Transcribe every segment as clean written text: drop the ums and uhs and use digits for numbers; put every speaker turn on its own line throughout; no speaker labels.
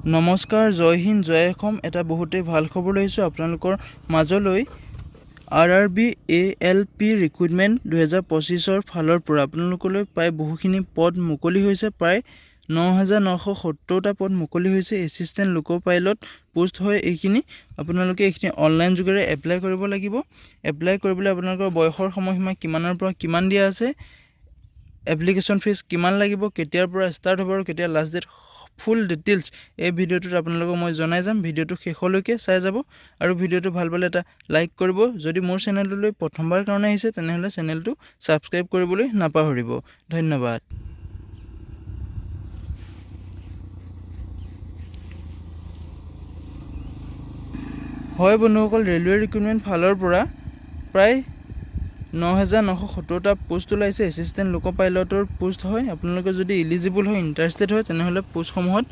নমস্কাৰ, জয় হিন্দ, জয় অসম। এটা বহুতেই ভাল খবৰ লৈছোঁ আপোনালোকৰ মাজলৈ। RRB ALP ৰিক্ৰুইটমেণ্ট 2025ৰ ফালৰ পৰা আপোনালোকলৈ প্ৰায় বহুখিনি পদ মুকলি হৈছে। প্ৰায় 9,970টা পদ মুকলি হৈছে। এছিষ্টেণ্ট লোক পাইলট পোষ্ট হয় এইখিনি। আপোনালোকে এইখিনি অনলাইন যোগেৰে এপ্লাই কৰিব লাগিব। এপ্লাই কৰিবলৈ আপোনালোকৰ বয়সৰ সময়সীমা কিমানৰ পৰা কিমান দিয়া আছে, এপ্লিকেশ্যন ফিজ কিমান লাগিব, কেতিয়াৰ পৰা ষ্টাৰ্ট হ'ব আৰু কেতিয়া লাষ্ট ডেট, ফুল ডিটেইলছ এই ভিডিঅ'টোত আপোনালোকক মই জনাই যাম। ভিডিঅ'টো শেষলৈকে চাই যাব আৰু ভিডিঅ'টো ভাল পালে এটা লাইক কৰিব। যদি মোৰ চেনেলটোলৈ প্ৰথমবাৰ কাৰণে আহিছে তেনেহ'লে চেনেলটো ছাবস্ক্ৰাইব কৰিবলৈ নাপাহৰিব। ধন্যবাদ। হয় বন্ধুসকল, ৰেলৱে ৰিক্ৰুইটমেণ্ট ফালৰ পৰা প্ৰায় 9,970টা পোষ্ট ওলাইছে। এছিষ্টেণ্ট লোক পাইলটৰ পোষ্ট হয়। আপোনালোকে যদি ইলিজিবল হয়, ইণ্টাৰেষ্টেড হয়, তেনেহ'লে পোষ্টসমূহত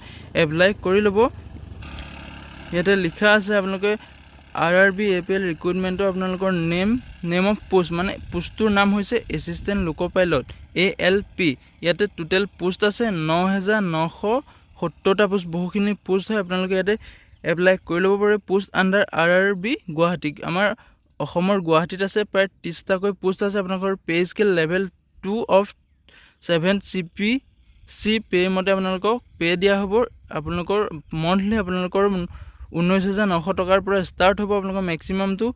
এপ্লাই কৰি ল'ব। ইয়াতে লিখা আছে আপোনালোকে RRB APL ৰিক্ৰুইটমেণ্টৰ আপোনালোকৰ নেম অফ পোষ্ট, মানে পোষ্টটোৰ নাম হৈছে এছিষ্টেণ্ট লোক পাইলট ALP। ইয়াতে টোটেল পোষ্ট আছে 9,970টা পোষ্ট। বহুখিনি পোষ্ট হয়। আপোনালোকে ইয়াতে এপ্লাই কৰি ল'ব পাৰে। পোষ্ট আণ্ডাৰ RRB গুৱাহাটী, আমাৰ অসমৰ গুৱাহাটীত আছে। প্ৰায় 30টাকৈ পোষ্ট আছে। আপোনালোকৰ pay scale level 2 of 7 CPC pay মতে আপোনালোকক পে দিয়া হ'ব। আপোনালোকৰ মন্থলি আপোনালোকৰ 19,900 টকাৰ পৰা ষ্টাৰ্ট হ'ব। আপোনালোকৰ মেক্সিমামটো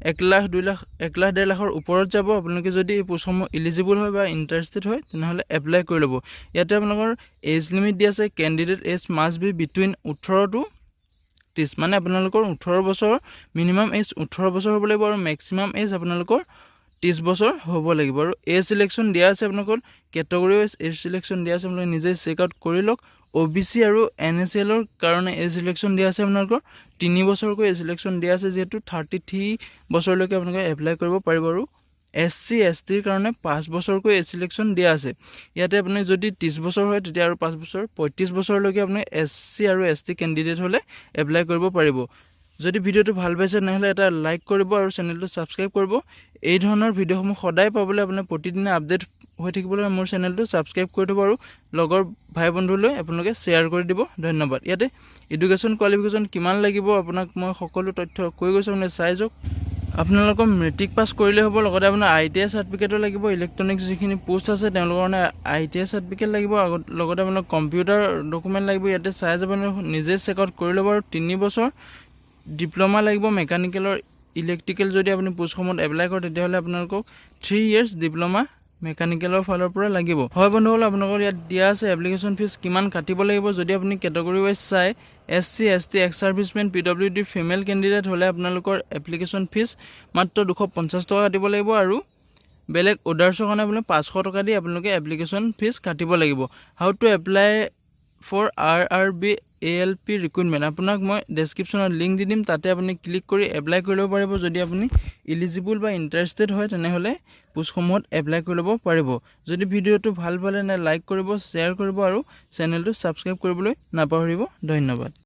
1 লাখ, 2 লাখ, 1 লাখ, 1.5 লাখৰ ওপৰত যাব। আপোনালোকে যদি এই পোষ্টসমূহ ইলিজিবল হয় বা ইণ্টাৰেষ্টেড হয় তেনেহ'লে এপ্লাই কৰি ল'ব। ইয়াতে আপোনালোকৰ এজ লিমিট দিয়া আছে। Candidate age must be between 18 to 30, মানে আপোনালোকৰ 18 বছৰ, মিনিমাম এজ 18 বছৰ হ'ব লাগিব আৰু মেক্সিমাম এজ আপোনালোকৰ 30 বছৰ হ'ব লাগিব। আৰু এজ চিলেকশ্যন দিয়া আছে আপোনালোকৰ কেটেগৰী ৱাইজ এজ চিলেকশ্যন দিয়া আছে। আপোনালোকে নিজে চেক আউট কৰি লওক। OBC আৰু NSLৰ কাৰণে এজ চিলেকশ্যন দিয়া আছে। আপোনালোকৰ 3 বছৰকৈ এজ চিলেকশ্যন দিয়া আছে, যিহেতু 33 বছৰলৈকে আপোনালোকে এপ্লাই কৰিব পাৰিব। আৰু SC STৰ কাৰণে 5 বছৰকৈ এজ চিলেকশ্যন দিয়া আছে। ইয়াতে আপুনি যদি 30 বছৰ হয় তেতিয়া আৰু 5 বছৰ, 35 বছৰলৈকে আপুনি SC আৰু ST কেণ্ডিডেট হ'লে এপ্লাই কৰিব পাৰিব। যদি ভিডিঅ'টো ভাল পাইছে তেনেহ'লে এটা লাইক কৰিব আৰু চেনেলটো ছাবস্ক্ৰাইব কৰিব। এই ধৰণৰ ভিডিঅ'সমূহ সদায় পাবলৈ আপোনাৰ প্ৰতিদিনে আপডেট হৈ থাকিবলৈ মোৰ চেনেলটো ছাবস্ক্ৰাইব কৰি থ'ব আৰু লগৰ ভাই বন্ধুলৈ আপোনালোকে শ্বেয়াৰ কৰি দিব। ধন্যবাদ। ইয়াতে এডুকেশ্যন কোৱালিফিকেশ্যন কিমান লাগিব আপোনাক মই সকলো তথ্য কৈ গৈছোঁ, আপুনি চাই যাওক। আপোনালোকৰ মেট্ৰিক পাছ কৰিলে হ'ব। লগতে আপোনাৰ ITI চাৰ্টিফিকেটো লাগিব। ইলেক্ট্ৰনিক্স যিখিনি পোষ্ট আছে তেওঁলোকৰ কাৰণে ITI চাৰ্টিফিকেট লাগিব। লগতে আপোনাৰ কম্পিউটাৰ ডকুমেণ্ট লাগিব। ইয়াতে চাই যাব, নিজে চেক আউট কৰি ল'ব। আৰু 3 বছৰ ডিপ্ল'মা লাগিব মেকানিকেলৰ, ইলেক্ট্ৰিকেল। যদি আপুনি পোষ্টসমূহত এপ্লাই কৰে তেতিয়াহ'লে আপোনালোকক 3 years ডিপ্ল'মা মেকানিকেলৰ ফালৰ পৰা লাগিব। হয় বন্ধুসকল, আপোনালোকৰ ইয়াত দিয়া আছে এপ্লিকেশ্যন ফিজ কিমান কাটিব লাগিব। যদি আপুনি কেটেগৰী ৱাইজ চাই SC ST x servicemen PWD female candidate হ'লে আপোনালোকৰ এপ্লিকেশ্যন ফিজ মাত্ৰ 250 টকা কাটিব লাগিব। আৰু বেলেগ অৰ্ডাৰ্ছৰ কাৰণে আপুনি 500 টকা দি আপোনালোকে এপ্লিকেশ্যন ফিজ কাটিব লাগিব। How to apply for RRB ALP recruitment, আপোনাক মই ডেছক্ৰিপশ্যনত লিংক দি দিম। তাতে আপুনি ক্লিক কৰি এপ্লাই কৰি ল'ব পাৰিব। যদি আপুনি ইলিজিবল বা ইণ্টাৰেষ্টেড হয় তেনেহ'লে পোষ্টসমূহত এপ্লাই কৰি ল'ব পাৰিব। যদি ভিডিঅ'টো ভাল পালে লাইক কৰিব, শ্বেয়াৰ কৰিব আৰু চেনেলটো ছাবস্ক্ৰাইব কৰিবলৈ নাপাহৰিব। ধন্যবাদ।